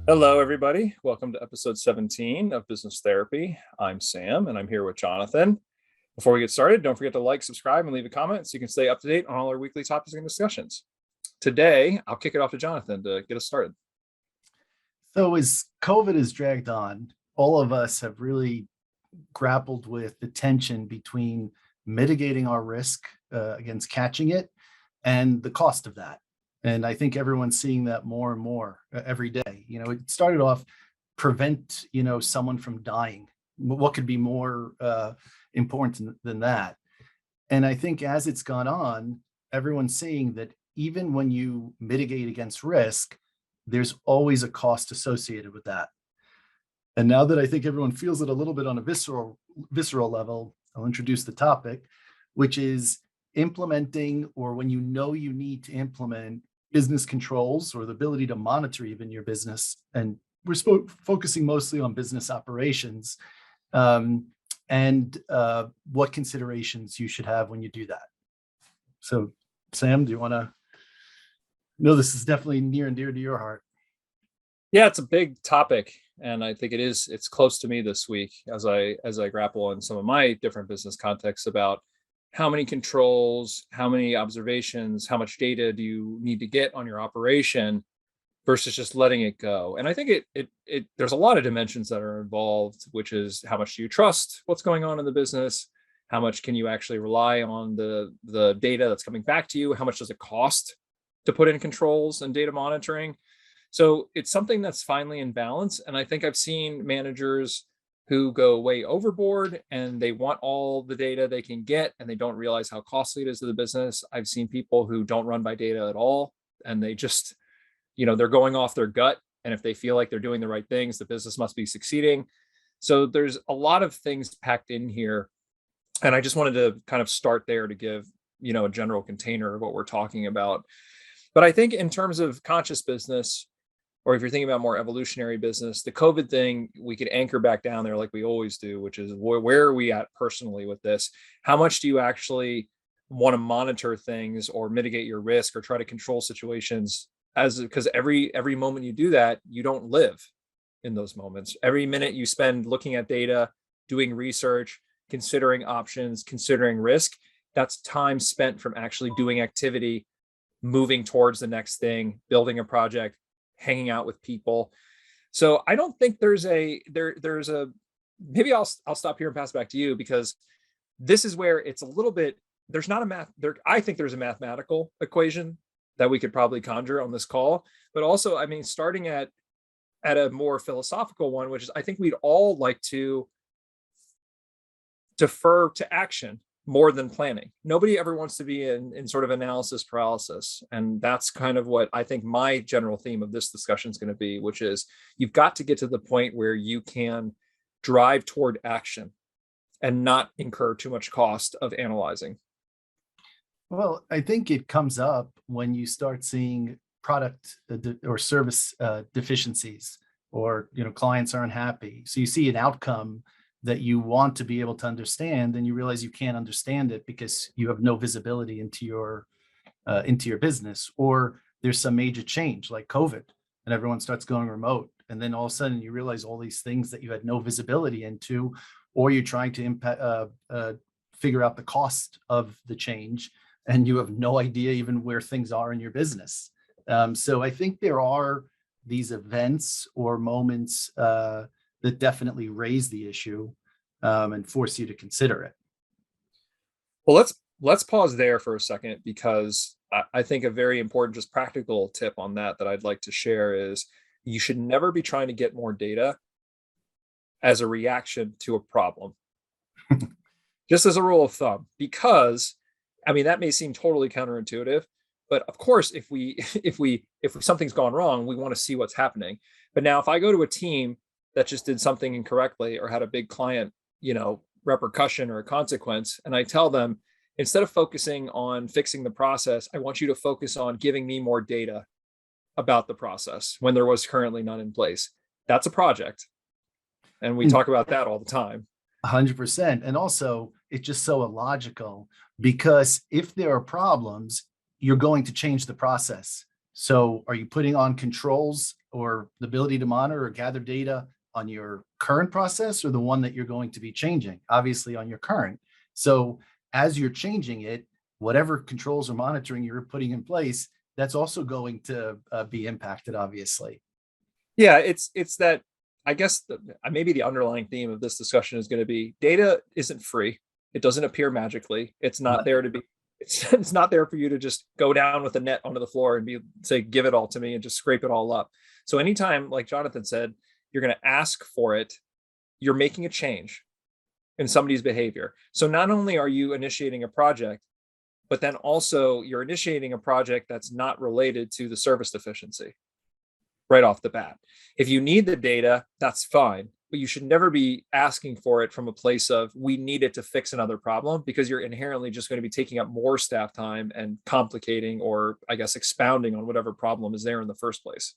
Hello, everybody. Welcome to episode 17 of Business Therapy. I'm Sam, and I'm here with Jonathan. Before we get started, don't forget to like, subscribe, and leave a comment so you can stay up to date on all our weekly topics and discussions. Today, I'll kick it off to Jonathan to get us started. So as COVID has dragged on, all of us have really grappled with the tension between mitigating our risk against catching it and the cost of that. And I think everyone's seeing that more and more every day. It started off prevent, someone from dying. What could be more important than that? And I think as it's gone on, everyone's seeing that even when you mitigate against risk, there's always a cost associated with that. And now that I think everyone feels it a little bit on a visceral level, I'll introduce the topic, which is implementing, or when you know you need to implement business controls or the ability to monitor even your business. And we're focusing mostly on business operations and what considerations you should have when you do that. So, Sam, do you want to? No, this is definitely near and dear to your heart. Yeah, it's a big topic, and I think it's close to me this week as I grapple in some of my different business contexts about how many controls, how many observations, how much data do you need to get on your operation versus just letting it go. And I think it there's a lot of dimensions that are involved, which is how much do you trust what's going on in the business? How much can you actually rely on the data that's coming back to you? How much does it cost to put in controls and data monitoring? So it's something that's finally in balance. And I think I've seen managers who go way overboard and they want all the data they can get and they don't realize how costly it is to the business. I've seen people who don't run by data at all, and they just, they're going off their gut. And if they feel like they're doing the right things, the business must be succeeding. So there's a lot of things packed in here. And I just wanted to kind of start there to give, a general container of what we're talking about. But I think in terms of conscious business, or if you're thinking about more evolutionary business, the COVID thing, we could anchor back down there like we always do, which is where are we at personally with this? How much do you actually want to monitor things or mitigate your risk or try to control situations? Because every moment you do that, you don't live in those moments. Every minute you spend looking at data, doing research, considering options, considering risk, that's time spent from actually doing activity, moving towards the next thing, building a project, hanging out with people. So I don't think there's a maybe I'll stop here and pass it back to you, because this is where it's a little bit, there's not a math there. I think there's a mathematical equation that we could probably conjure on this call, but also, I mean, starting at a more philosophical one, which is I think we'd all like to defer to action more than planning. Nobody ever wants to be in sort of analysis paralysis. And that's kind of what I think my general theme of this discussion is going to be, which is you've got to get to the point where you can drive toward action and not incur too much cost of analyzing. Well, I think it comes up when you start seeing product or service deficiencies, or clients aren't happy. So you see an outcome that you want to be able to understand, and you realize you can't understand it because you have no visibility into your business, or there's some major change like COVID and everyone starts going remote, and then all of a sudden you realize all these things that you had no visibility into, or you're trying to figure out the cost of the change and you have no idea even where things are in your business. So I think there are these events or moments that definitely raise the issue and force you to consider it. Well, let's pause there for a second, because I think a very important, just practical tip on that I'd like to share is you should never be trying to get more data as a reaction to a problem. Just as a rule of thumb, because I mean, that may seem totally counterintuitive, but of course, if something's gone wrong, we want to see what's happening. But now if I go to a team that just did something incorrectly or had a big client, repercussion or a consequence, and I tell them, instead of focusing on fixing the process, I want you to focus on giving me more data about the process when there was currently none in place. That's a project. And we talk about that all the time. 100%. And also, it's just so illogical, because if there are problems, you're going to change the process So are you putting on controls or the ability to monitor or gather data on your current process or the one that you're going to be changing? Obviously on your current. So as you're changing it, whatever controls or monitoring you're putting in place, that's also going to be impacted, obviously. Yeah, it's that, I guess maybe the underlying theme of this discussion is going to be data isn't free. It doesn't appear magically. It's not Not there to be. It's not there for you to just go down with a net onto the floor and say, give it all to me and just scrape it all up. So anytime, like Jonathan said, you're going to ask for it, you're making a change in somebody's behavior. So not only are you initiating a project, but then also you're initiating a project that's not related to the service deficiency right off the bat. If you need the data, that's fine, but you should never be asking for it from a place of we need it to fix another problem, because you're inherently just going to be taking up more staff time and complicating, or I guess expounding on whatever problem is there in the first place.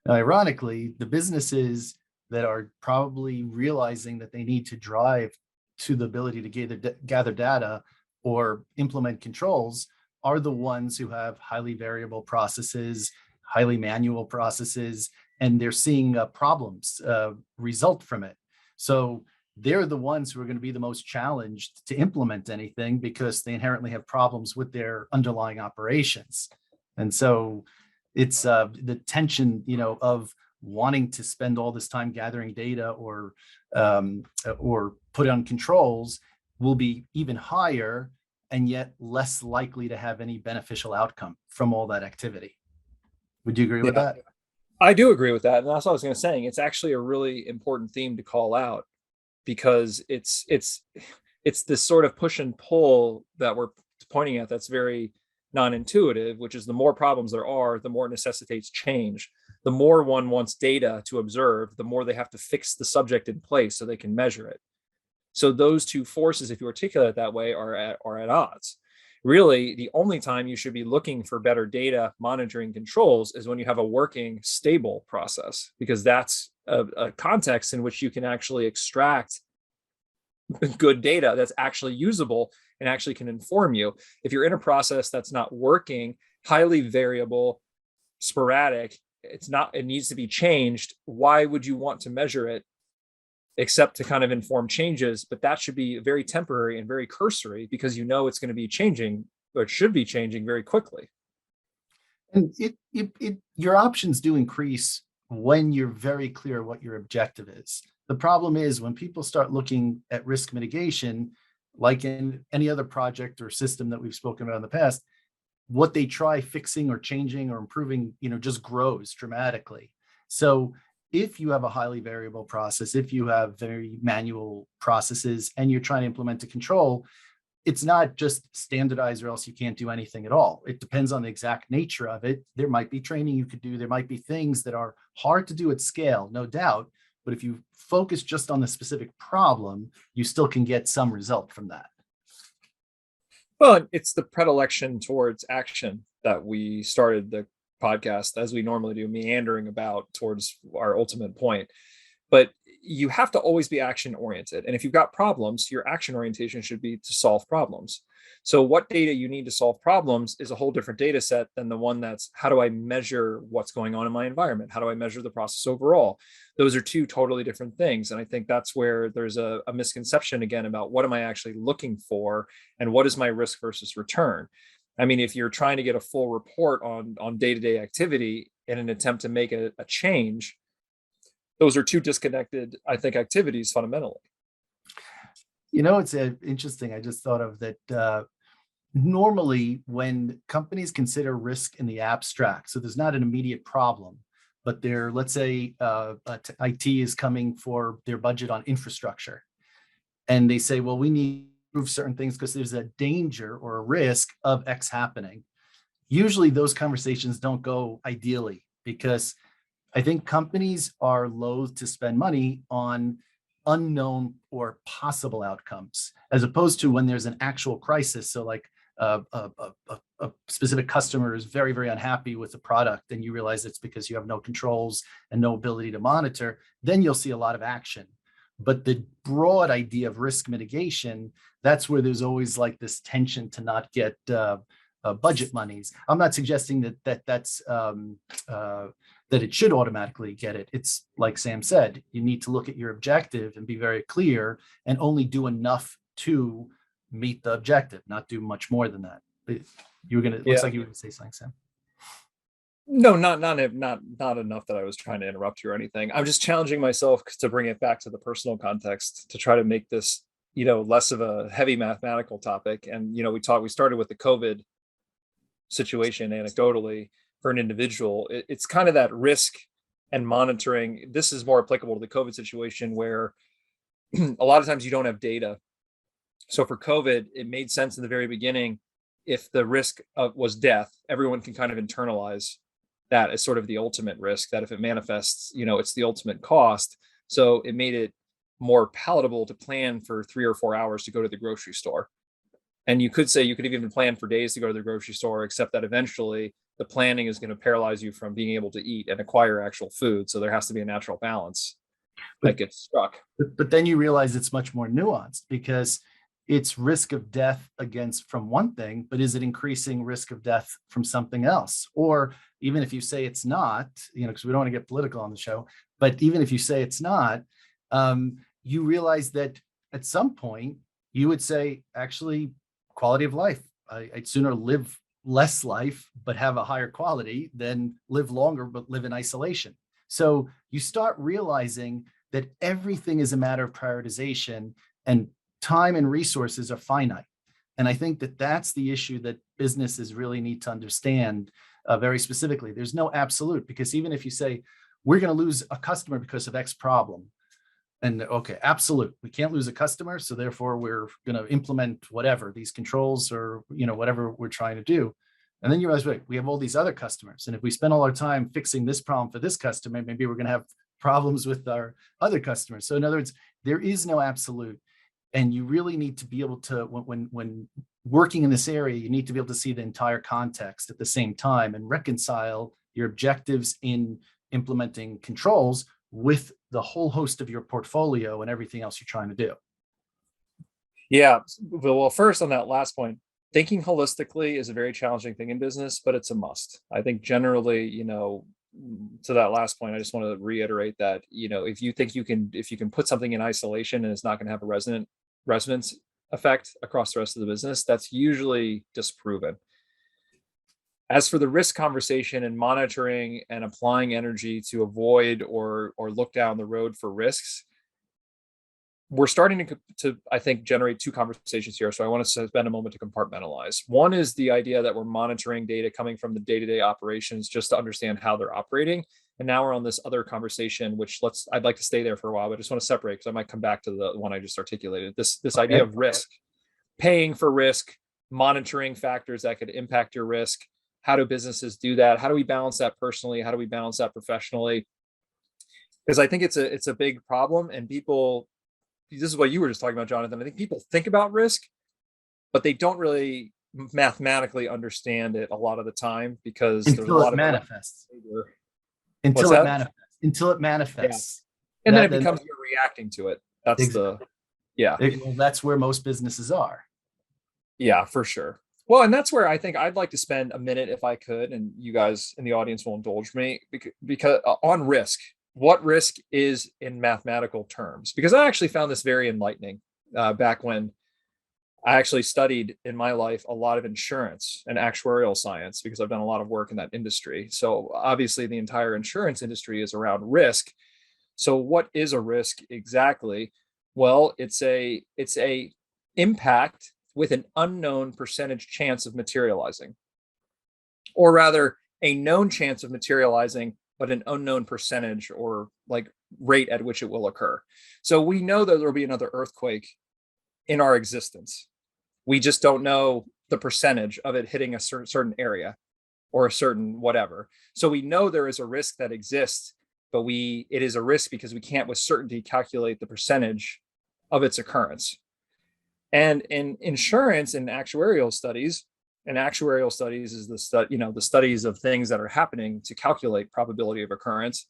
Now, ironically, the businesses that are probably realizing that they need to drive to the ability to gather data or implement controls are the ones who have highly variable processes, highly manual processes, and they're seeing problems result from it. So they're the ones who are going to be the most challenged to implement anything because they inherently have problems with their underlying operations. And so it's the tension, of wanting to spend all this time gathering data or put on controls will be even higher, and yet less likely to have any beneficial outcome from all that activity. Would you agree with Yeah, that? I do agree with that. And that's what I was going to say. It's actually a really important theme to call out, because it's this sort of push and pull that we're pointing at that's very non-intuitive, which is the more problems there are, the more it necessitates change. The more one wants data to observe, the more they have to fix the subject in place so they can measure it. So those two forces, if you articulate it that way, are at odds. Really, the only time you should be looking for better data monitoring controls is when you have a working, stable process, because that's a context in which you can actually extract good data that's actually usable and actually can inform you. If you're in a process that's not working, highly variable, sporadic, it needs to be changed, why would you want to measure it except to kind of inform changes? But that should be very temporary and very cursory, because it's going to be changing, or it should be changing very quickly. And your options do increase when you're very clear what your objective is. The problem is when people start looking at risk mitigation, like in any other project or system that we've spoken about in the past, what they try fixing or changing or improving, just grows dramatically. So if you have a highly variable process, if you have very manual processes and you're trying to implement a control, it's not just standardized or else you can't do anything at all. It depends on the exact nature of it. There might be training you could do. There might be things that are hard to do at scale, no doubt. But if you focus just on the specific problem, you still can get some result from that. Well, it's the predilection towards action that we started the podcast, as we normally do, meandering about towards our ultimate point. But you have to always be action oriented. And if you've got problems, your action orientation should be to solve problems. So what data you need to solve problems is a whole different data set than the one that's, how do I measure what's going on in my environment? How do I measure the process overall? Those are two totally different things. And I think that's where there's a misconception again about what am I actually looking for and what is my risk versus return. I mean, if you're trying to get a full report on day-to-day activity in an attempt to make a change, those are two disconnected, I think, activities fundamentally. It's interesting. I just thought of that. Normally, when companies consider risk in the abstract, so there's not an immediate problem, but let's say IT is coming for their budget on infrastructure, and they say, well, we need to improve certain things because there's a danger or a risk of X happening. Usually those conversations don't go ideally, because I think companies are loath to spend money on unknown or possible outcomes, as opposed to when there's an actual crisis. So like a specific customer is very, very unhappy with the product, and you realize it's because you have no controls and no ability to monitor, then you'll see a lot of action. But the broad idea of risk mitigation, that's where there's always like this tension to not get budget monies. I'm not suggesting that's that it should automatically get it. It's like Sam said, you need to look at your objective and be very clear and only do enough to meet the objective, not do much more than that. But you were gonna, it looks Yeah. like you were gonna say something, Sam. No, not enough that I was trying to interrupt you or anything. I'm just challenging myself to bring it back to the personal context to try to make this, less of a heavy mathematical topic. And we started with the COVID situation anecdotally for an individual. It's kind of that risk and monitoring. This is more applicable to the COVID situation where a lot of times you don't have data. So for COVID, it made sense in the very beginning. If the risk was death, everyone can kind of internalize that as sort of the ultimate risk, that if it manifests, it's the ultimate cost. So it made it more palatable to plan for 3 or 4 hours to go to the grocery store. And you could say you could even plan for days to go to the grocery store, except that eventually the planning is going to paralyze you from being able to eat and acquire actual food. So there has to be a natural balance that gets struck. But then you realize it's much more nuanced, because it's risk of death from one thing, but is it increasing risk of death from something else? Or even if you say it's not, because we don't want to get political on the show, but even if you say it's not, you realize that at some point you would say, actually, quality of life. I'd sooner live less life, but have a higher quality than live longer, but live in isolation. So you start realizing that everything is a matter of prioritization, and time and resources are finite. And I think that that's the issue that businesses really need to understand very specifically. There's no absolute, because even if you say, we're going to lose a customer because of X problem, and okay, absolute, we can't lose a customer, so therefore we're going to implement whatever, these controls or, whatever we're trying to do. And then you realize, wait, we have all these other customers. And if we spend all our time fixing this problem for this customer, maybe we're going to have problems with our other customers. So in other words, there is no absolute. And you really need to be able to, when working in this area, you need to be able to see the entire context at the same time and reconcile your objectives in implementing controls with the whole host of your portfolio and everything else you're trying to do. Yeah. Well, first on that last point, thinking holistically is a very challenging thing in business, but it's a must. I think generally, to that last point, I just want to reiterate that, if you think if you can put something in isolation and it's not going to have a resonance effect across the rest of the business, that's usually disproven. As for the risk conversation and monitoring and applying energy to avoid or look down the road for risks, we're starting to, I think, generate two conversations here. So I want to spend a moment to compartmentalize. One is the idea that we're monitoring data coming from the day-to-day operations just to understand how they're operating. And now we're on this other conversation, which I'd like to stay there for a while, but I just want to separate because I might come back to the one I just articulated. This idea of risk, paying for risk, monitoring factors that could impact your risk. How do businesses do that? How do we balance that personally? How do we balance that professionally? Because I think it's a big problem, and people, this is what you were just talking about, Jonathan. I think people think about risk, but they don't really mathematically understand it a lot of the time because there's a lot of manifests. Until it manifests. Until it manifests. Yeah. And then it becomes you're reacting to it. That's exactly. Well, that's where most businesses are. Yeah, for sure. Well, and that's where I think I'd like to spend a minute, if I could, and you guys in the audience will indulge me, because on risk, what risk is in mathematical terms, because I actually found this very enlightening back when I actually studied in my life a lot of insurance and actuarial science, because I've done a lot of work in that industry. So obviously the entire insurance industry is around risk. So what is a risk exactly? Well, it's a impact with an unknown percentage chance of materializing, or rather a known chance of materializing, but an unknown percentage or like rate at which it will occur. So we know that there'll be another earthquake in our existence. We just don't know the percentage of it hitting a certain area or a certain whatever. So we know there is a risk that exists, but it is a risk because we can't with certainty calculate the percentage of its occurrence. And in insurance and actuarial studies is the studies of things that are happening to calculate probability of occurrence.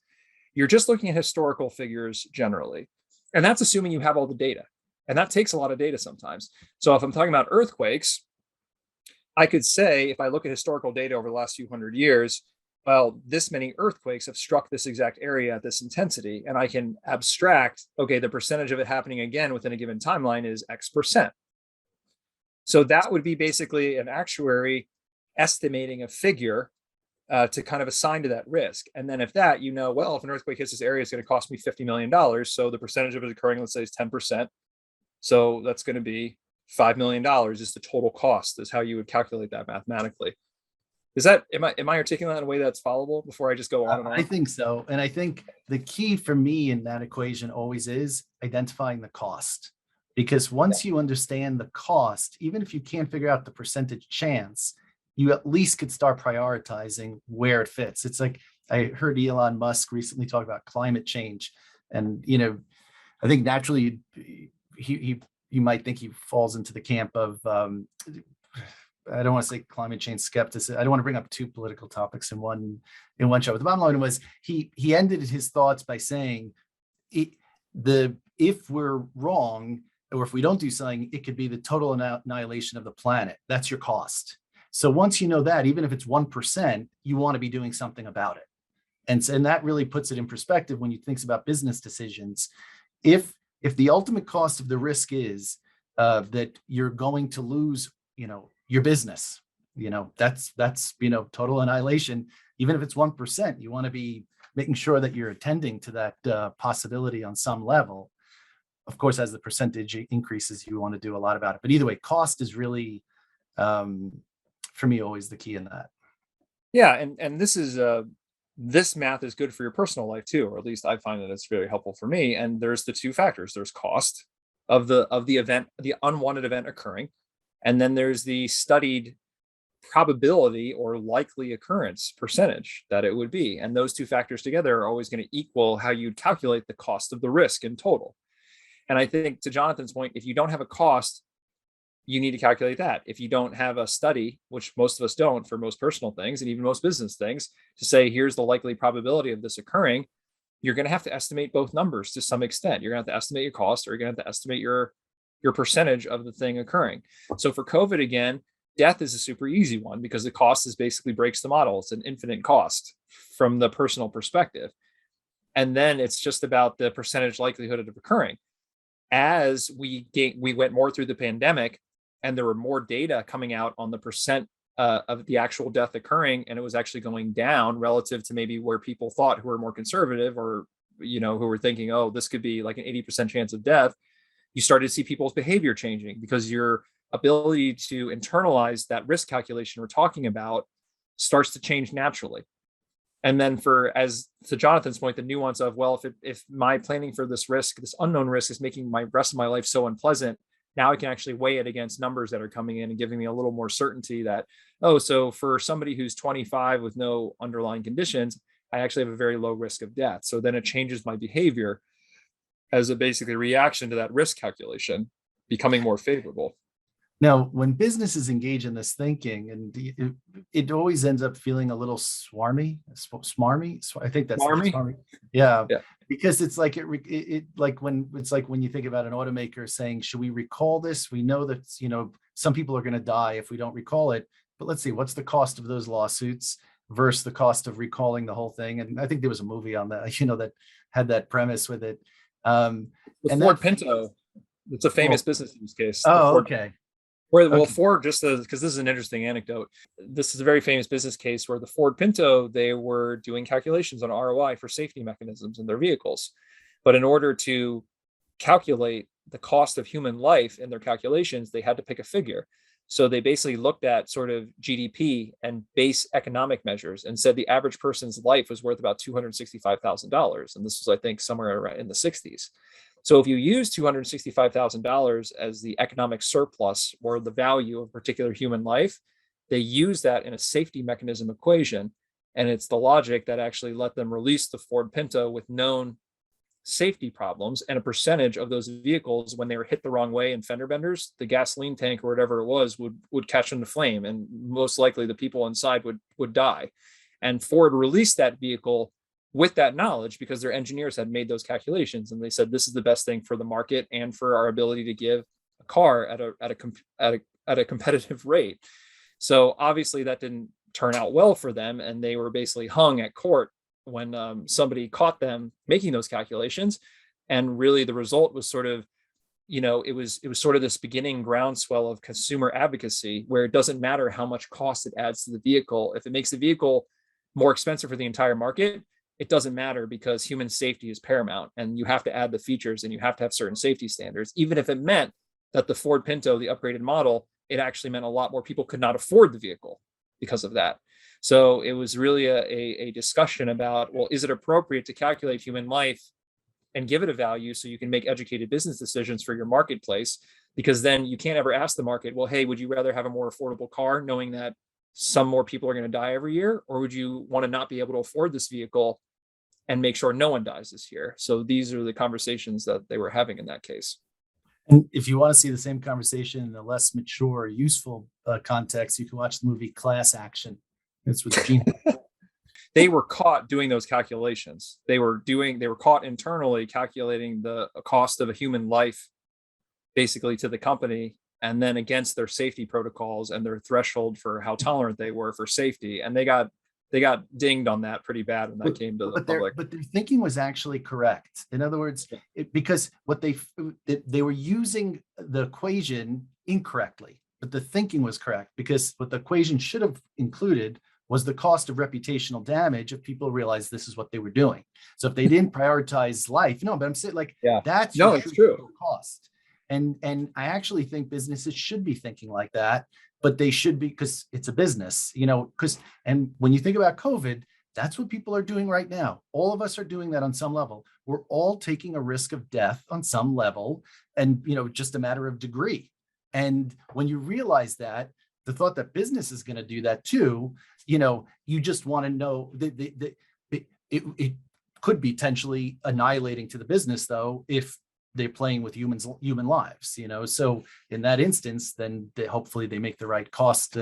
You're just looking at historical figures generally. And that's assuming you have all the data. And that takes a lot of data sometimes. So if I'm talking about earthquakes, I could say, if I look at historical data over the last few hundred years, well, this many earthquakes have struck this exact area at this intensity. And I can abstract, okay, the percentage of it happening again within a given timeline is X percent. So that would be basically an actuary estimating a figure to kind of assign to that risk. And then if that, well, if an earthquake hits this area, it's going to cost me $50 million. So the percentage of it occurring, let's say, is 10%. So that's going to be $5 million is the total cost, is how you would calculate that mathematically. Is that, am I articulating that in a way that's followable before I just go on and on? I think so. And I think the key for me in that equation always is identifying the cost. Because once you understand the cost, even if you can't figure out the percentage chance, you at least could start prioritizing where it fits. It's like I heard Elon Musk recently talk about climate change. And, I think naturally you might think he falls into the camp of, I don't want to say climate change skepticism. I don't want to bring up two political topics in one show. But the bottom line was he ended his thoughts by saying, if we're wrong, or if we don't do something, it could be the total annihilation of the planet. That's your cost. So once you know that, even if it's 1%, you want to be doing something about it. And that really puts it in perspective when you think about business decisions. If the ultimate cost of the risk is that you're going to lose, your business, that's total annihilation. Even if it's 1%, you want to be making sure that you're attending to that possibility on some level. Of course, as the percentage increases, you want to do a lot about it. But either way, cost is really, for me, always the key in that. Yeah, and this math is good for your personal life too, or at least I find that it's very helpful for me. And there's the two factors: there's cost of the event, the unwanted event occurring, and then there's the studied probability or likely occurrence percentage that it would be. And those two factors together are always going to equal how you'd calculate the cost of the risk in total. And I think, to Jonathan's point, if you don't have a cost, you need to calculate that. If you don't have a study, which most of us don't for most personal things and even most business things, to say, here's the likely probability of this occurring, you're going to have to estimate both numbers to some extent. You're going to have to estimate your cost, or you're going to have to estimate your percentage of the thing occurring. So for COVID, again, death is a super easy one because the cost is basically breaks the model. It's an infinite cost from the personal perspective. And then it's just about the percentage likelihood of occurring. As we went more through the pandemic, and there were more data coming out on the percent of the actual death occurring, and it was actually going down relative to maybe where people thought, who were more conservative, or who were thinking, oh, this could be like an 80% chance of death. You started to see people's behavior changing because your ability to internalize that risk calculation we're talking about starts to change naturally. And then as to Jonathan's point, the nuance of, well, if my planning for this risk, this unknown risk, is making my rest of my life so unpleasant, now I can actually weigh it against numbers that are coming in and giving me a little more certainty that, so for somebody who's 25 with no underlying conditions, I actually have a very low risk of death. So then it changes my behavior as a basically reaction to that risk calculation becoming more favorable. Now, when businesses engage in this thinking, and it always ends up feeling a little smarmy. I think that's smarmy. Yeah, because it's like when you think about an automaker saying, "Should we recall this? We know that some people are going to die if we don't recall it, but let's see, what's the cost of those lawsuits versus the cost of recalling the whole thing?" And I think there was a movie on that, that had that premise with it. Ford Pinto. It's a famous business use case. Oh, okay. Ford, just because this is an interesting anecdote, this is a very famous business case where the Ford Pinto, they were doing calculations on ROI for safety mechanisms in their vehicles. But in order to calculate the cost of human life in their calculations, they had to pick a figure. So they basically looked at sort of GDP and base economic measures and said the average person's life was worth about $265,000. And this was, I think, somewhere around in the 60s. So if you use $265,000 as the economic surplus or the value of a particular human life, they use that in a safety mechanism equation. And it's the logic that actually let them release the Ford Pinto with known safety problems, and a percentage of those vehicles, when they were hit the wrong way in fender benders, the gasoline tank or whatever it was would catch into flame, and most likely the people inside would die. And Ford released that vehicle with that knowledge because their engineers had made those calculations, and they said this is the best thing for the market and for our ability to give a car at a competitive rate. So obviously that didn't turn out well for them, and they were basically hung at court when somebody caught them making those calculations. And really the result was sort of, it was sort of this beginning groundswell of consumer advocacy, where it doesn't matter how much cost it adds to the vehicle. If it makes the vehicle more expensive for the entire market, it doesn't matter, because human safety is paramount, and you have to add the features and you have to have certain safety standards. Even if it meant that the Ford Pinto, the upgraded model, it actually meant a lot more people could not afford the vehicle because of that. So it was really a discussion about, well, is it appropriate to calculate human life and give it a value so you can make educated business decisions for your marketplace? Because then you can't ever ask the market, well, hey, would you rather have a more affordable car knowing that some more people are going to die every year, or would you want to not be able to afford this vehicle and make sure no one dies this year? So these are the conversations that they were having in that case. And if you want to see the same conversation in a less mature, useful context, you can watch the movie Class Action. It's with Gene. They were caught doing those calculations. They were caught internally calculating the cost of a human life basically to the company, and then against their safety protocols and their threshold for how tolerant they were for safety. And they got dinged on that pretty bad when that came to the public. But their thinking was actually correct. In other words, because what they were using the equation incorrectly, but the thinking was correct, because what the equation should have included was the cost of reputational damage if people realized this is what they were doing. So if they didn't prioritize life, no, but I'm saying like, that's no, it's true cost. And I actually think businesses should be thinking like that, but they should be, because it's a business, and when you think about COVID, that's what people are doing right now. All of us are doing that on some level. We're all taking a risk of death on some level, and just a matter of degree. And when you realize that, the thought that business is going to do that too, you just want to know that it could be potentially annihilating to the business, though, if they're playing with human lives, so in that instance, then hopefully they make the right cost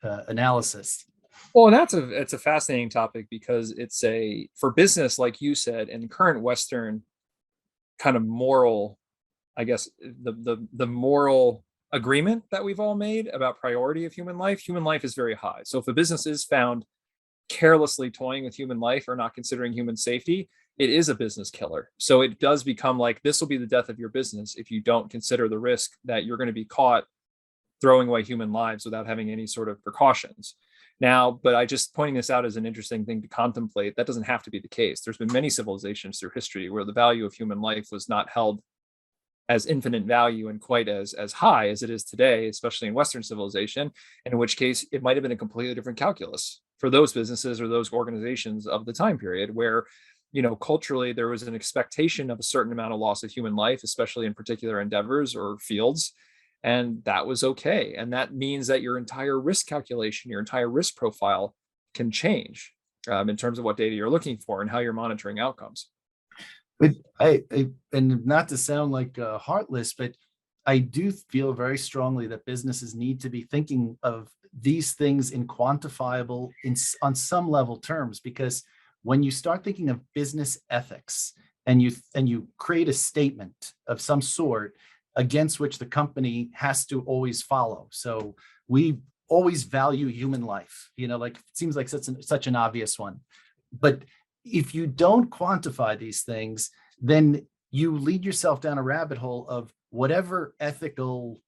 analysis. Well, and it's a fascinating topic, because it's for business, like you said, in current Western kind of moral, I guess, the moral agreement that we've all made about priority of human life is very high. So if a business is found carelessly toying with human life or not considering human safety, it is a business killer. So it does become like, this will be the death of your business if you don't consider the risk that you're going to be caught throwing away human lives without having any sort of precautions. Now, but I just pointing this out as an interesting thing to contemplate. That doesn't have to be the case. There's been many civilizations through history where the value of human life was not held as infinite value and quite as high as it is today, especially in Western civilization, in which case it might have been a completely different calculus for those businesses or those organizations of the time period, where, culturally there was an expectation of a certain amount of loss of human life, especially in particular endeavors or fields. And that was okay. And that means that your entire risk calculation, your entire risk profile can change in terms of what data you're looking for and how you're monitoring outcomes. But I and not to sound like heartless, but I do feel very strongly that businesses need to be thinking of these things in quantifiable, on some level terms, because when you start thinking of business ethics and you create a statement of some sort against which the company has to always follow. So we always value human life, like it seems like such an obvious one. But if you don't quantify these things, then you lead yourself down a rabbit hole of whatever ethical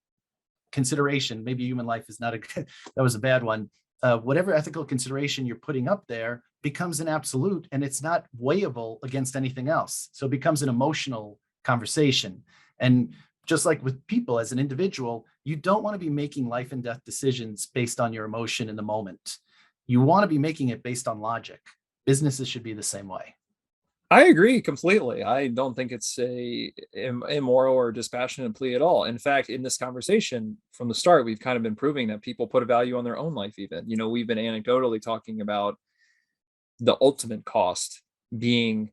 consideration. Maybe human life is not that was a bad one. Whatever ethical consideration you're putting up there becomes an absolute, and it's not weighable against anything else. So it becomes an emotional conversation. And just like with people as an individual, you don't want to be making life and death decisions based on your emotion in the moment. You want to be making it based on logic. Businesses should be the same way. I agree completely. I don't think it's a immoral or dispassionate plea at all. In fact, in this conversation from the start, we've kind of been proving that people put a value on their own life even. We've been anecdotally talking about the ultimate cost being,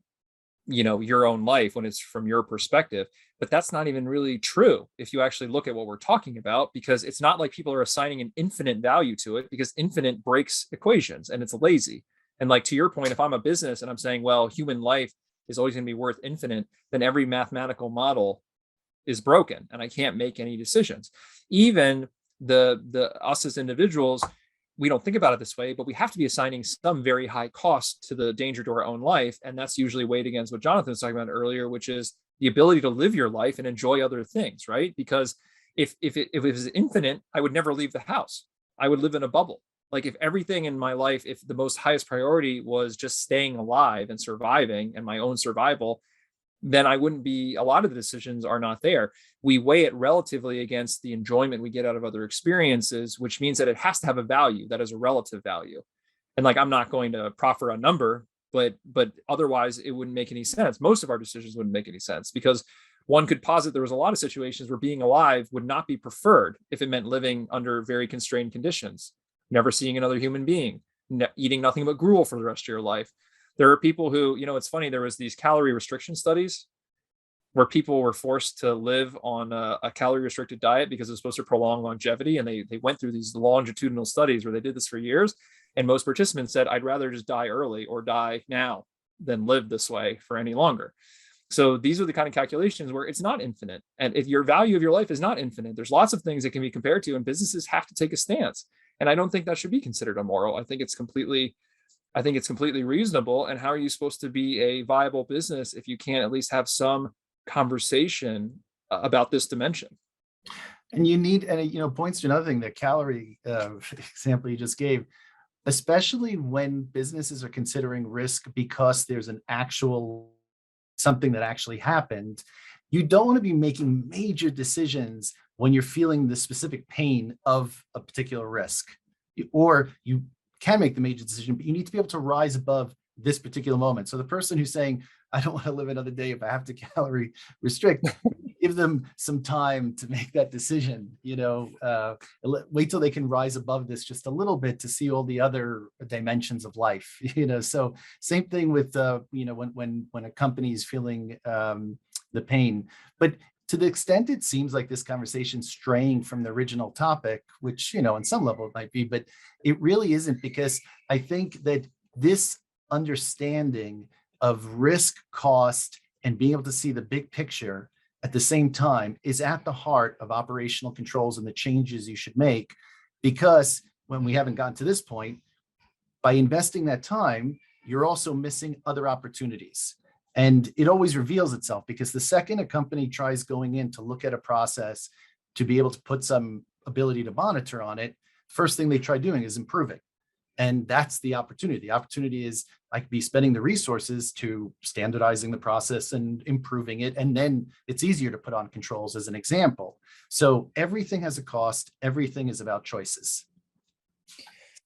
your own life when it's from your perspective. But that's not even really true if you actually look at what we're talking about, because it's not like people are assigning an infinite value to it, because infinite breaks equations and it's lazy. And like to your point, if I'm a business and I'm saying, well, human life is always going to be worth infinite, then every mathematical model is broken and I can't make any decisions. Even the us as individuals, we don't think about it this way, but we have to be assigning some very high cost to the danger to our own life. And that's usually weighed against what Jonathan was talking about earlier, which is the ability to live your life and enjoy other things, right? Because if it was infinite, I would never leave the house. I would live in a bubble. Like if everything in my life, if the most highest priority was just staying alive and surviving and my own survival, then I wouldn't be, a lot of the decisions are not there. We weigh it relatively against the enjoyment we get out of other experiences, which means that it has to have a value that is a relative value. And like, I'm not going to proffer a number, but otherwise it wouldn't make any sense. Most of our decisions wouldn't make any sense, because one could posit there was a lot of situations where being alive would not be preferred if it meant living under very constrained conditions, never seeing another human being, eating nothing but gruel for the rest of your life. There are people who, it's funny, there was these calorie restriction studies where people were forced to live on a calorie restricted diet because it was supposed to prolong longevity. And they went through these longitudinal studies where they did this for years. And most participants said, I'd rather just die early or die now than live this way for any longer. So these are the kind of calculations where it's not infinite. And if your value of your life is not infinite, there's lots of things that can be compared to, and businesses have to take a stance. And I don't think that should be considered immoral. I think it's completely reasonable. And how are you supposed to be a viable business if you can't at least have some conversation about this dimension? And you need, and points to another thing, the calorie example you just gave, especially when businesses are considering risk because there's an actual something that actually happened. You don't want to be making major decisions when you're feeling the specific pain of a particular risk, or you can make the major decision, but you need to be able to rise above this particular moment. So the person who's saying, I don't want to live another day if I have to calorie restrict, give them some time to make that decision, wait till they can rise above this just a little bit to see all the other dimensions of life, so same thing with, when a company is feeling the pain. But to the extent it seems like this conversation straying from the original topic, which, on some level it might be, but it really isn't, because I think that this understanding of risk, cost, and being able to see the big picture at the same time is at the heart of operational controls and the changes you should make. Because when we haven't gotten to this point, by investing that time, you're also missing other opportunities. And it always reveals itself, because the second a company tries going in to look at a process to be able to put some ability to monitor on it, first thing they try doing is improving. And that's the opportunity. The opportunity is I could be spending the resources to standardizing the process and improving it. And then it's easier to put on controls, as an example. So everything has a cost. Everything is about choices.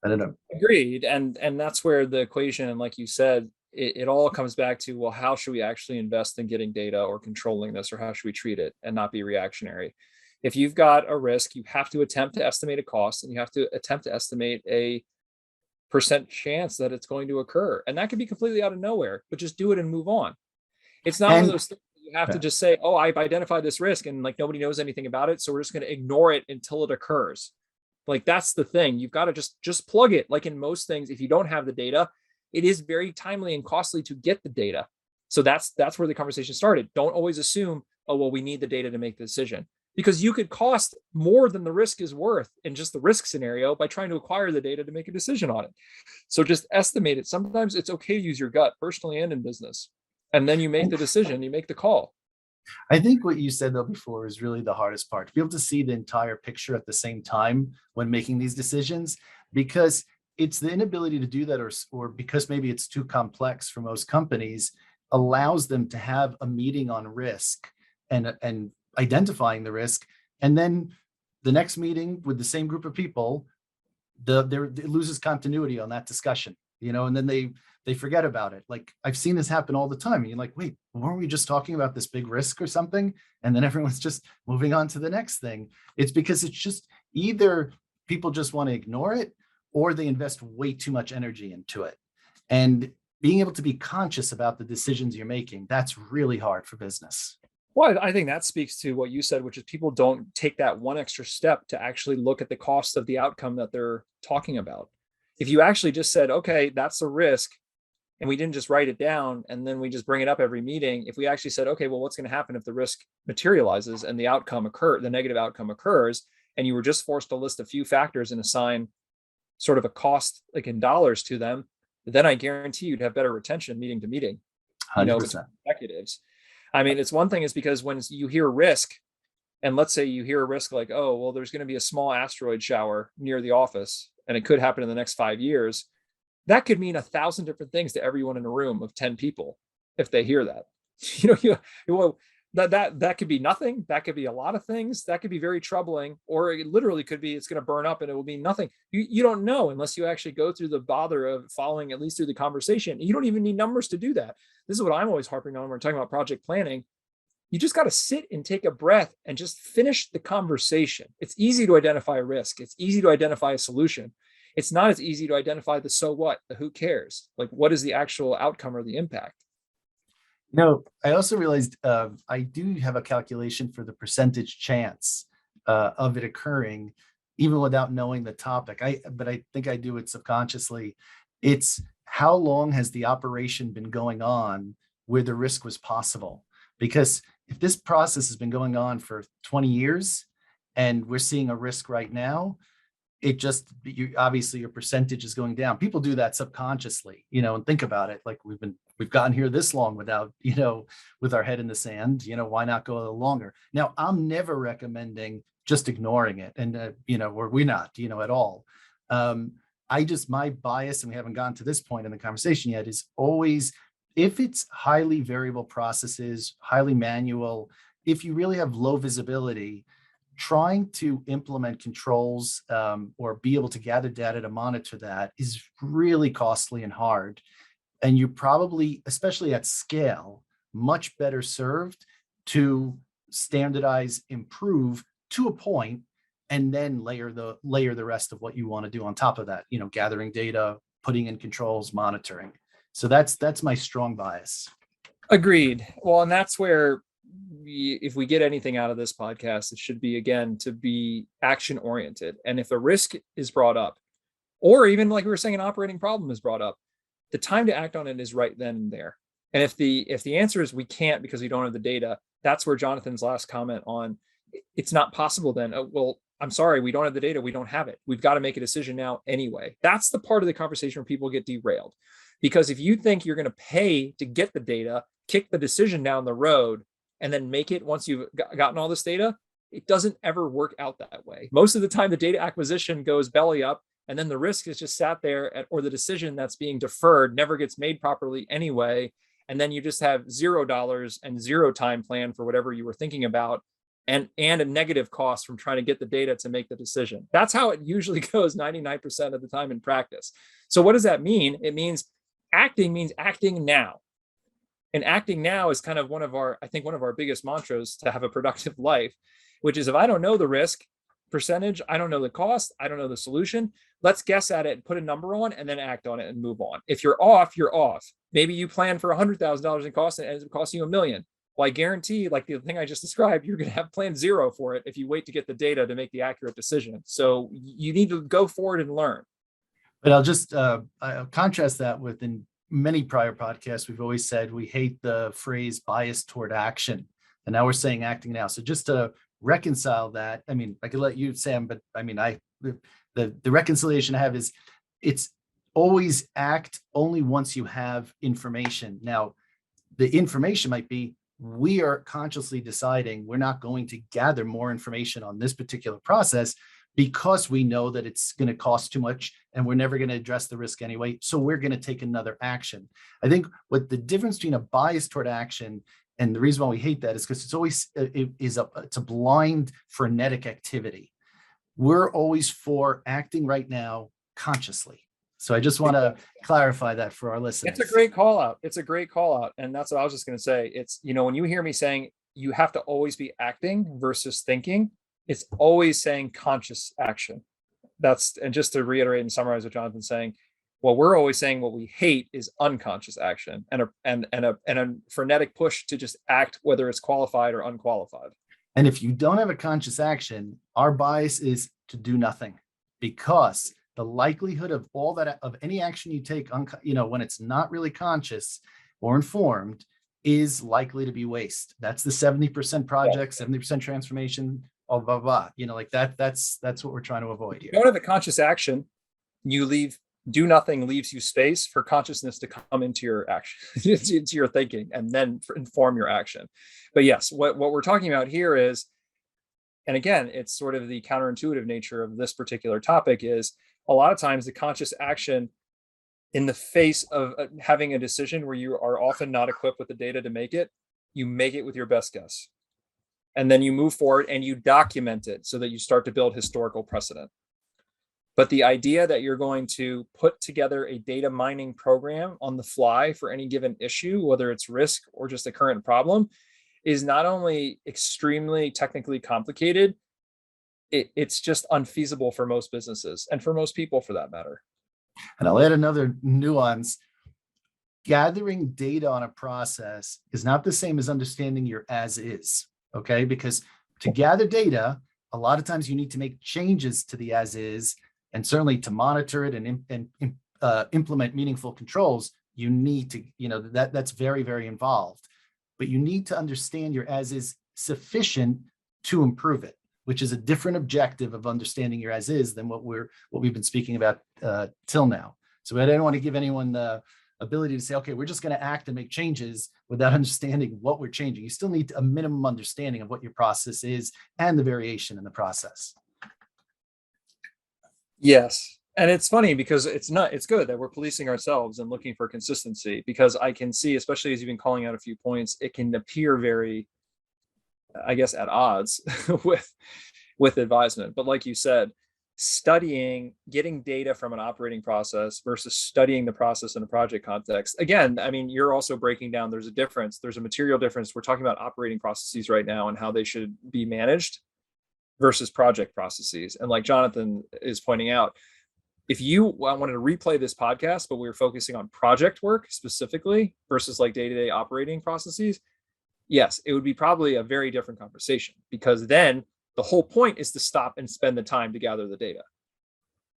I don't know. Agreed. And that's where the equation, and like you said, it all comes back to, well, how should we actually invest in getting data or controlling this, or how should we treat it and not be reactionary? If you've got a risk, you have to attempt to estimate a cost, and you have to attempt to estimate a percent chance that it's going to occur. And that could be completely out of nowhere, but just do it and move on. It's not one of those things you have to just say, oh, I've identified this risk and like nobody knows anything about it, so we're just going to ignore it until it occurs. Like, that's the thing. You've got to just plug it. Like in most things, if you don't have the data, it is very timely and costly to get the data. So that's where the conversation started. Don't always assume, oh, well, we need the data to make the decision, because you could cost more than the risk is worth in just the risk scenario by trying to acquire the data to make a decision on it. So just estimate it. Sometimes it's okay to use your gut, personally and in business. And then you make the decision, you make the call. I think what you said though before is really the hardest part, to be able to see the entire picture at the same time when making these decisions, because it's the inability to do that, or because maybe it's too complex for most companies, allows them to have a meeting on risk and identifying the risk, and then the next meeting with the same group of people, it loses continuity on that discussion, and then they forget about it. Like, I've seen this happen all the time. And you're like, wait, weren't we just talking about this big risk or something? And then everyone's just moving on to the next thing. It's because it's just either people just want to ignore it, or they invest way too much energy into it. And being able to be conscious about the decisions you're making, that's really hard for business. Well, I think that speaks to what you said, which is people don't take that one extra step to actually look at the cost of the outcome that they're talking about. If you actually just said, okay, that's a risk, and we didn't just write it down and then we just bring it up every meeting, if we actually said, okay, well, what's going to happen if the risk materializes and the negative outcome occurs, and you were just forced to list a few factors and assign sort of a cost like in dollars to them, then I guarantee you'd have better retention meeting to meeting, between 100%. executives. I mean, it's one thing is because when you hear risk, and let's say you hear a risk like, oh, well, there's going to be a small asteroid shower near the office and it could happen in the next 5 years. That could mean 1,000 different things to everyone in a room of 10 people if they hear that. Well, that could be nothing. That could be a lot of things. That could be very troubling, or it literally could be it's going to burn up and it will be nothing. You don't know unless you actually go through the bother of following at least through the conversation. You don't even need numbers to do that. This is what I'm always harping on when we're talking about project planning. You just got to sit and take a breath and just finish the conversation. It's easy to identify a risk. It's easy to identify a solution. It's not as easy to identify the so what, the who cares, like what is the actual outcome or the impact. I also realized I do have a calculation for the percentage chance of it occurring, even without knowing the topic. But I think I do it subconsciously. It's how long has the operation been going on where the risk was possible? Because if this process has been going on for 20 years and we're seeing a risk right now, obviously your percentage is going down. People do that subconsciously, and think about it. Like we've gotten here this long without, with our head in the sand, why not go a little longer? Now, I'm never recommending just ignoring it and, or we're not, at all. My bias, and we haven't gotten to this point in the conversation yet, is always, if it's highly variable processes, highly manual, if you really have low visibility, trying to implement controls or be able to gather data to monitor that is really costly and hard. And you probably, especially at scale, much better served to standardize, improve to a point, and then layer the rest of what you want to do on top of that, gathering data, putting in controls, monitoring. So that's my strong bias. Agreed. Well, and that's where if we get anything out of this podcast, it should be, again, to be action oriented. And if a risk is brought up, or even like we were saying, an operating problem is brought up, the time to act on it is right then and there. And if the answer is we can't because we don't have the data, that's where Jonathan's last comment on it's not possible then. Oh, well, I'm sorry, we don't have the data. We don't have it. We've got to make a decision now anyway. That's the part of the conversation where people get derailed. Because if you think you're going to pay to get the data, kick the decision down the road, and then make it once you've gotten all this data, it doesn't ever work out that way. Most of the time, the data acquisition goes belly up, and then the risk is just sat there, or the decision that's being deferred never gets made properly anyway. And then you just have $0 and zero time plan for whatever you were thinking about, and a negative cost from trying to get the data to make the decision. That's how it usually goes 99% of the time in practice. So what does that mean? It means acting now. And acting now is kind of one of our biggest mantras to have a productive life, which is if I don't know the risk percentage, I don't know the cost, I don't know the solution, let's guess at it and put a number on and then act on it and move on. If you're off, you're off. Maybe you plan for $100,000 in cost and it ends up costing you $1 million. Well, I guarantee, like the thing I just described, you're going to have plan zero for it if you wait to get the data to make the accurate decision. So you need to go forward and learn. But I'll just I'll contrast that with, in many prior podcasts, we've always said we hate the phrase bias toward action. And now we're saying acting now. So just to reconcile that, I mean, I could let you, Sam, but I mean, the reconciliation I have is it's always act only once you have information. Now, the information might be, we are consciously deciding we're not going to gather more information on this particular process because we know that it's going to cost too much and we're never going to address the risk anyway. So we're going to take another action. I think what the difference between a bias toward action and the reason why we hate that is because it's always it's a blind, frenetic activity. We're always for acting right now consciously. So I just want to clarify that for our listeners. It's a great call out. It's a great call out. And that's what I was just going to say. It's, when you hear me saying you have to always be acting versus thinking, it's always saying conscious action. And just to reiterate and summarize what Jonathan's saying, what we're always saying, what we hate is unconscious action and a frenetic push to just act, whether it's qualified or unqualified. And if you don't have a conscious action, our bias is to do nothing, because the likelihood of any action you take, when it's not really conscious or informed, is likely to be waste. That's the 70% project, 70% transformation blah, blah, blah. Like that's what we're trying to avoid here. You don't have a conscious action, you leave, do nothing leaves you space for consciousness to come into your action, into your thinking, and then inform your action. But yes, what we're talking about here is, and again, it's sort of the counterintuitive nature of this particular topic, is a lot of times the conscious action in the face of having a decision where you are often not equipped with the data to make it, you make it with your best guess. And then you move forward and you document it so that you start to build historical precedent. But the idea that you're going to put together a data mining program on the fly for any given issue, whether it's risk or just a current problem, is not only extremely technically complicated, it's just unfeasible for most businesses and for most people for that matter. And I'll add another nuance. Gathering data on a process is not the same as understanding your as is, okay? Because to gather data, a lot of times you need to make changes to the as is, and certainly to monitor it and implement meaningful controls, you need to, that's very, very involved. But you need to understand your as is sufficient to improve it, which is a different objective of understanding your as is than what we've been speaking about till now. So I don't want to give anyone the ability to say, okay, we're just going to act and make changes without understanding what we're changing. You still need a minimum understanding of what your process is and the variation in the process. Yes. And it's funny because it's good that we're policing ourselves and looking for consistency, because I can see, especially as you've been calling out a few points, it can appear very, I guess, at odds with advisement. But like you said, studying, getting data from an operating process versus studying the process in a project context. Again, I mean, you're also breaking down, there's a difference. There's a material difference. We're talking about operating processes right now and how they should be managed versus project processes. And like Jonathan is pointing out, if you wanted to replay this podcast, but we were focusing on project work specifically versus like day-to-day operating processes, yes, it would be probably a very different conversation, because then the whole point is to stop and spend the time to gather the data.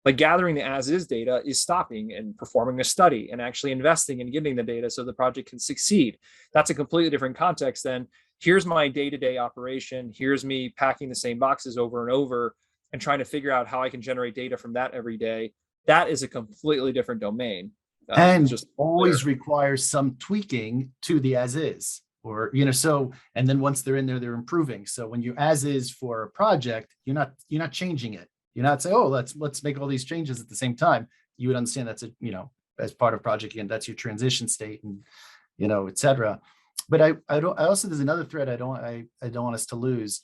Like gathering the as-is data is stopping and performing a study and actually investing and getting the data so the project can succeed. That's a completely different context than here's my day-to-day operation, here's me packing the same boxes over and over and trying to figure out how I can generate data from that every day. That is a completely different domain. And just always requires some tweaking to the as-is. Or, so, and then once they're in there, they're improving. So when you as is for a project, you're not changing it. You're not saying, oh, let's make all these changes at the same time. You would understand that's as part of project, again, that's your transition state and, et cetera. But I also, there's another thread I don't want us to lose.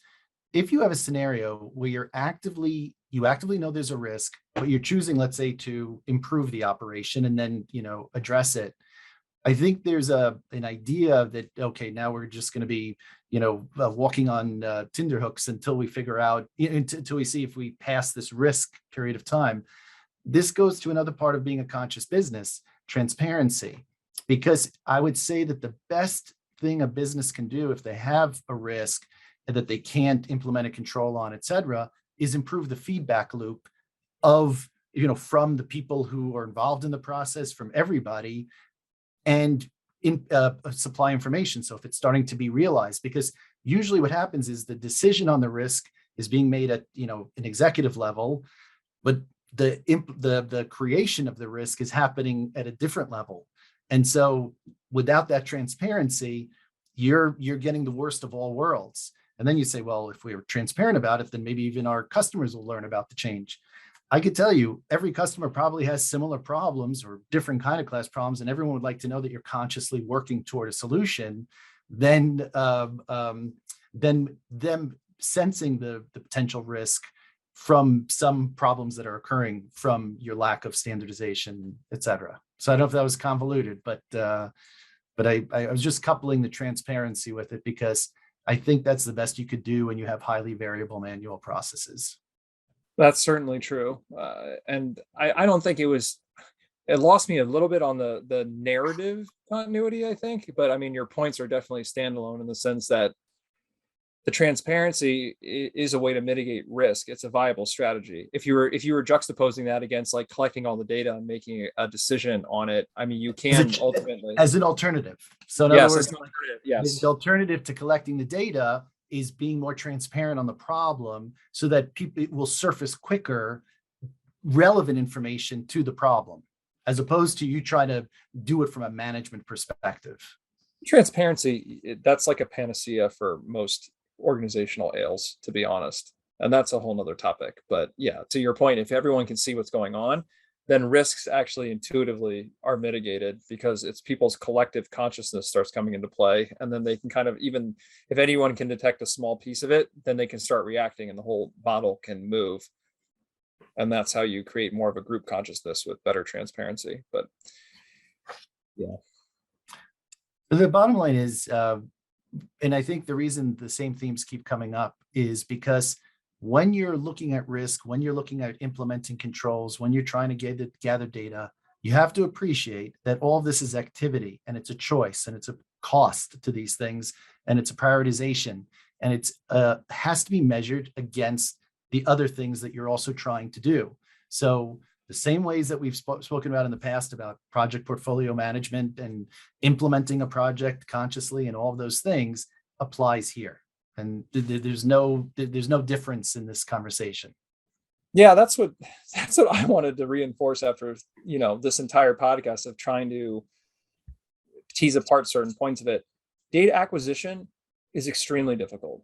If you have a scenario where you actively know there's a risk, but you're choosing, let's say, to improve the operation and then, address it, I think there's an idea that, okay, now we're just going to be, walking on Tinder hooks until we figure out, until we see if we pass this risk period of time. This goes to another part of being a conscious business, transparency, because I would say that the best thing a business can do if they have a risk that they can't implement a control on, et cetera, is improve the feedback loop of, from the people who are involved in the process, from everybody, and supply information. So if it's starting to be realized, because usually what happens is the decision on the risk is being made at an executive level, but the creation of the risk is happening at a different level. And so without that transparency, you're getting the worst of all worlds. And then you say, well, if we were transparent about it, then maybe even our customers will learn about the change. I could tell you every customer probably has similar problems or different kind of class problems, and everyone would like to know that you're consciously working toward a solution. Then them sensing the potential risk from some problems that are occurring from your lack of standardization, et cetera. So I don't know if that was convoluted, but I was just coupling the transparency with it because I think that's the best you could do when you have highly variable manual processes. That's certainly true. And I don't think it lost me a little bit on the narrative continuity, I think. But I mean, your points are definitely standalone in the sense that the transparency is a way to mitigate risk. It's a viable strategy. If you were juxtaposing that against like collecting all the data and making a decision on it, I mean, you can ultimately as an alternative. So in other words, the alternative to collecting the data is being more transparent on the problem so that people it will surface quicker relevant information to the problem, as opposed to you trying to do it from a management perspective. Transparency, that's like a panacea for most organizational ails, to be honest. And that's a whole nother topic. But yeah, to your point, if everyone can see what's going on, then risks actually intuitively are mitigated because it's people's collective consciousness starts coming into play. And then they can kind of, even if anyone can detect a small piece of it, then they can start reacting and the whole model can move. And that's how you create more of a group consciousness with better transparency. But yeah. The bottom line is, and I think the reason the same themes keep coming up is because when you're looking at risk, when you're looking at implementing controls, when you're trying to gather data, you have to appreciate that all of this is activity and it's a choice and it's a cost to these things and it's a prioritization and it's has to be measured against the other things that you're also trying to do. So the same ways that we've spoken about in the past about project portfolio management and implementing a project consciously and all of those things applies here. And there's no difference in this conversation. Yeah, that's what I wanted to reinforce after, this entire podcast of trying to tease apart certain points of it. Data acquisition is extremely difficult.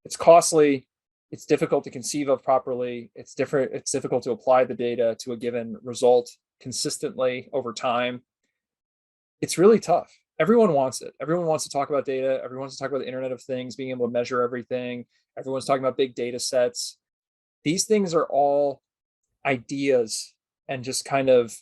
It's costly. It's difficult to conceive of properly. It's difficult to apply the data to a given result consistently over time. It's really tough. Everyone wants it. Everyone wants to talk about data. Everyone wants to talk about the Internet of Things, being able to measure everything. Everyone's talking about big data sets. These things are all ideas and just kind of,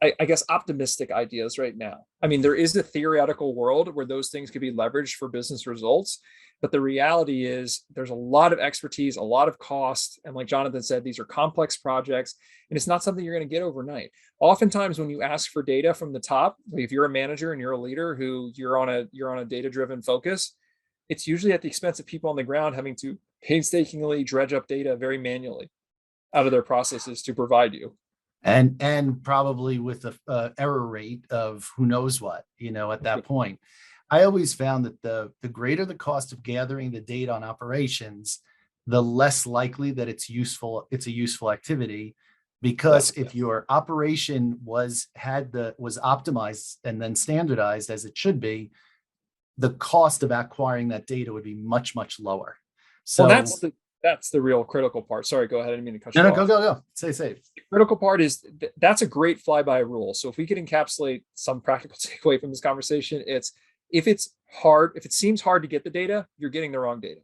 I guess, optimistic ideas right now. I mean, there is a theoretical world where those things could be leveraged for business results, but the reality is there's a lot of expertise, a lot of cost. And like Jonathan said, these are complex projects and it's not something you're going to get overnight. Oftentimes when you ask for data from the top, if you're a manager and you're a leader who you're on a data-driven focus, it's usually at the expense of people on the ground having to painstakingly dredge up data very manually out of their processes to provide you. And probably with a error rate of who knows what, at that point. I always found that the greater the cost of gathering the data on operations, the less likely that it's a useful activity, because if your operation was optimized and then standardized as it should be, the cost of acquiring that data would be much, much lower. So that's the real critical part. Sorry, go ahead. I didn't mean to cut you off. Go. Say. The critical part is that's a great flyby rule. So if we could encapsulate some practical takeaway from this conversation, it's if it seems hard to get the data, you're getting the wrong data.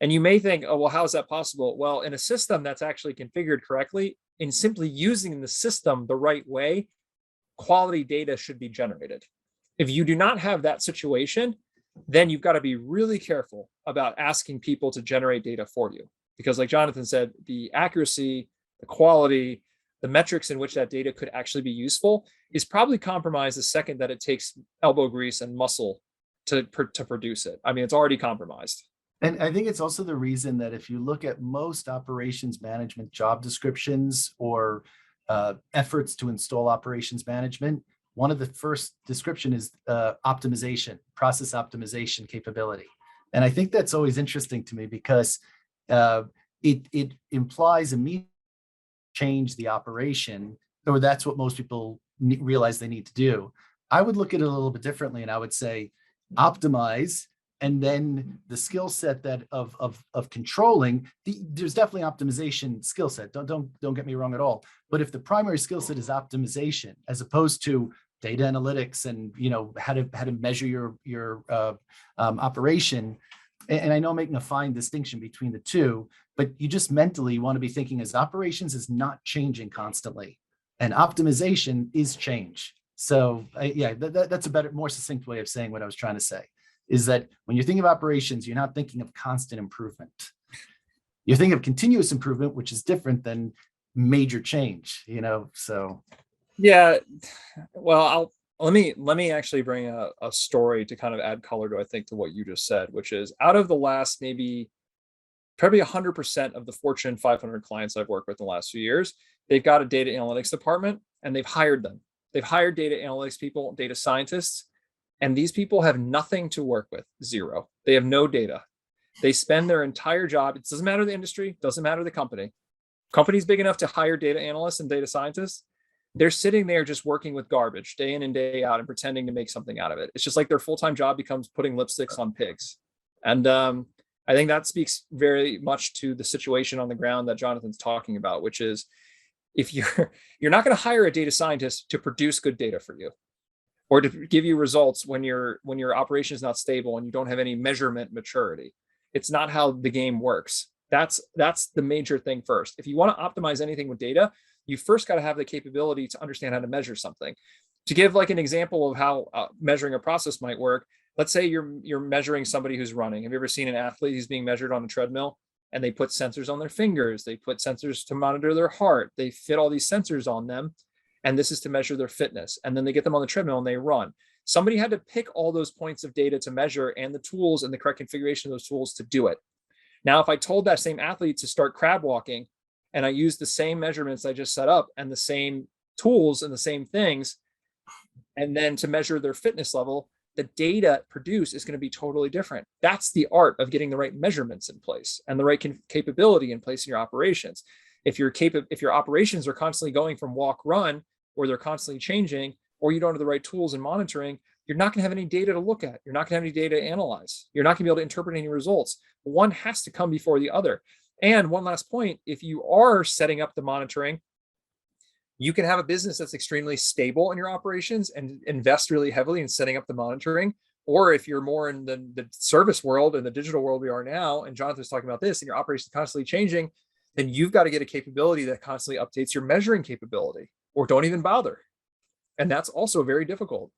And you may think, oh, well, how is that possible? Well, in a system that's actually configured correctly, in simply using the system the right way, quality data should be generated. If you do not have that situation, then you've got to be really careful about asking people to generate data for you. Because like Jonathan said, the accuracy, the quality, the metrics in which that data could actually be useful is probably compromised the second that it takes elbow grease and muscle to produce it. I mean, it's already compromised. And I think it's also the reason that if you look at most operations management job descriptions or efforts to install operations management, one of the first description is optimization, process optimization capability. And I think that's always interesting to me because it implies immediately change the operation, or that's what most people realize they need to do. I would look at it a little bit differently, and I would say optimize, and then the skill set that of controlling. There's definitely optimization skill set. Don't get me wrong at all. But if the primary skill set is optimization, as opposed to data analytics and how to measure your operation, and I know I'm making a fine distinction between the two, but you just mentally want to be thinking as operations is not changing constantly, and optimization is change. So that's a better, more succinct way of saying what I was trying to say, is that when you're thinking of operations, you're not thinking of constant improvement. You're thinking of continuous improvement, which is different than major change, so. Yeah, well, let me actually bring a story to kind of add color to, I think, to what you just said, which is out of the last probably 100% of the Fortune 500 clients I've worked with in the last few years, they've got a data analytics department and they've hired them. They've hired data analytics people, data scientists, And these people have nothing to work with, zero. They have no data. They spend their entire job. It doesn't matter the industry, doesn't matter the company. Companies big enough to hire data analysts and data scientists, they're sitting there just working with garbage day in and day out and pretending to make something out of it. It's just like their full-time job becomes putting lipsticks on pigs. And I think that speaks very much to the situation on the ground that Jonathan's talking about, which is if you're not going to hire a data scientist to produce good data for you or to give you results when your operation is not stable and you don't have any measurement maturity. It's not how the game works. That's the major thing first. If you want to optimize anything with data, you first got to have the capability to understand how to measure something. To give like an example of how measuring a process might work, let's say you're measuring somebody who's running. Have you ever seen an athlete who's being measured on a treadmill and they put sensors on their fingers? They put sensors to monitor their heart. They fit all these sensors on them. And this is to measure their fitness. And then they get them on the treadmill and they run. Somebody had to pick all those points of data to measure and the tools and the correct configuration of those tools to do it. Now, if I told that same athlete to start crab walking and I used the same measurements I just set up and the same tools and the same things, and then to measure their fitness level, the data produced is going to be totally different. That's the art of getting the right measurements in place and the right capability in place in your operations. If your operations are constantly going from walk, run, or they're constantly changing, or you don't have the right tools and monitoring, you're not going to have any data to look at. You're not going to have any data to analyze. You're not going to be able to interpret any results. One has to come before the other. And one last point, if you are setting up the monitoring, you can have a business that's extremely stable in your operations and invest really heavily in setting up the monitoring. Or if you're more in the service world and the digital world we are now, and Jonathan's talking about this, and your operations is constantly changing, then you've got to get a capability that constantly updates your measuring capability, or don't even bother. And that's also very difficult.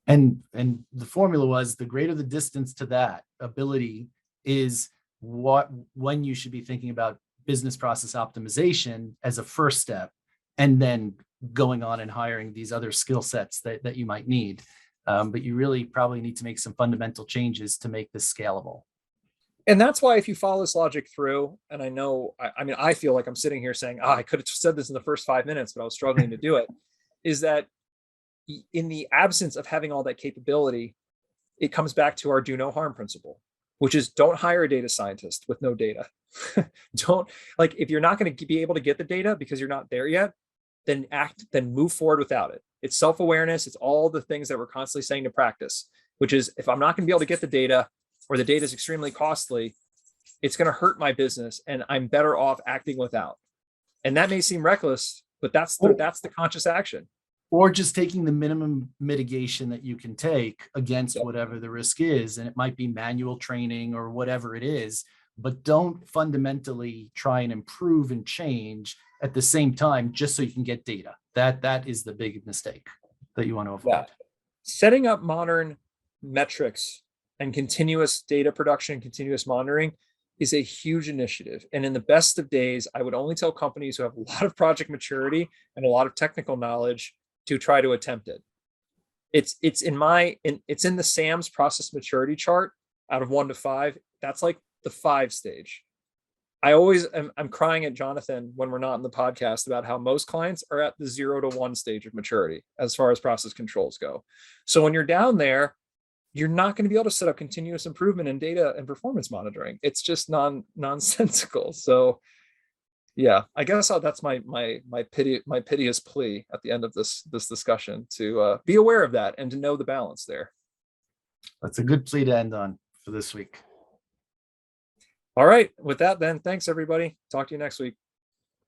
And the formula was the greater the distance to that ability is when you should be thinking about business process optimization as a first step, and then going on and hiring these other skill sets that you might need. But you really probably need to make some fundamental changes to make this scalable. And that's why if you follow this logic through, and I know, I feel like I'm sitting here saying, I could have said this in the first 5 minutes, but I was struggling to do it, is that in the absence of having all that capability, it comes back to our do no harm principle, which is don't hire a data scientist with no data. If you're not going to be able to get the data because you're not there yet, then move forward without it. It's self-awareness. It's all the things that we're constantly saying to practice, which is if I'm not going to be able to get the data, or the data is extremely costly, it's going to hurt my business and I'm better off acting without. And that may seem reckless, but that's the conscious action. Or just taking the minimum mitigation that you can take against whatever the risk is. And it might be manual training or whatever it is, but don't fundamentally try and improve and change at the same time, just so you can get data. That is the big mistake that you want to avoid. Yeah. Setting up modern metrics and continuous data production, continuous monitoring is a huge initiative. And in the best of days, I would only tell companies who have a lot of project maturity and a lot of technical knowledge to try to attempt it. It's in the SAM's process maturity chart out of 1 to 5. That's like the 5 stage. I'm crying at Jonathan when we're not in the podcast about how most clients are at the 0 to 1 stage of maturity as far as process controls go. So when you're down there, you're not going to be able to set up continuous improvement in data and performance monitoring. It's just nonsensical. So yeah, I guess that's my piteous plea at the end of this discussion to be aware of that and to know the balance there. That's a good plea to end on for this week. All right. With that, then, thanks everybody. Talk to you next week.